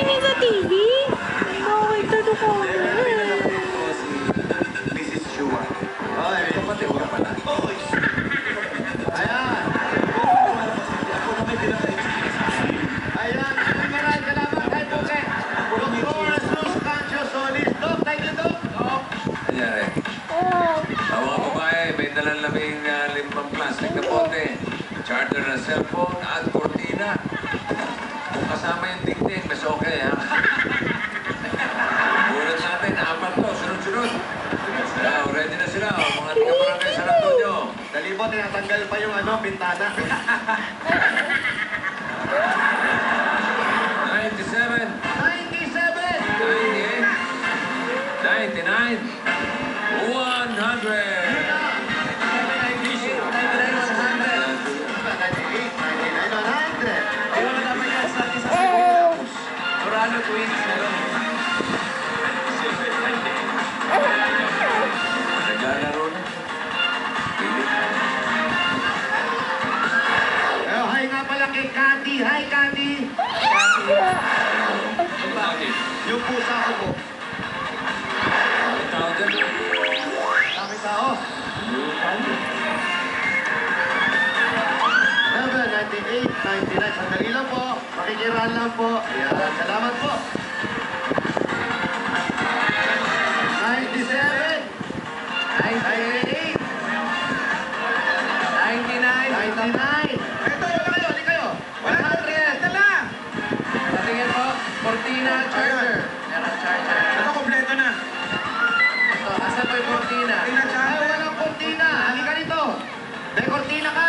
ini sa TV? Nakakita to ko. Mrs. Shua. Ay, kapatid ka pala. Ayan. Ayan, maraming salamat kay Puke. Dr. Jesus Cancio Solis. Dok, thank you, Dok. Nangyari. Ang mga babae, may dalang-laming 5 plastic na bote, charger na cellphone at cortina. Kung kasama yung tingting, mas okay, ha? Bulat natin, 4 to, sunod-sunod. Now, ready na sila, mga taga-barangay San Antonio. Dali mo, tinatanggal pa yung bintana. 97, 97! 98, 99, 100. Dorado Twins, meron. Naglalaro na. Hi nga pala kay Candy. Hi, Candy. Bakit? Yung pusa ko po. Ang tao dyan. Dami tao. 98, 99. Sandali lang po. Makikiraan lang po. Ayan, salamat po. 97. 98. 99. Ito, wala kayo. Hindi kayo. 100. Ito na! Patingin po. Cortina, charger. Yan ang charger. Ito, kompleto na. Ito, asan po yung cortina? Cortina, charger. Ay, walang cortina. Halika dito. May cortina ka.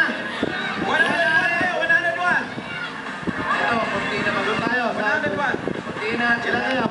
101! Ito, cortina. Doon tayo. 101! Cortina, ilan kayo?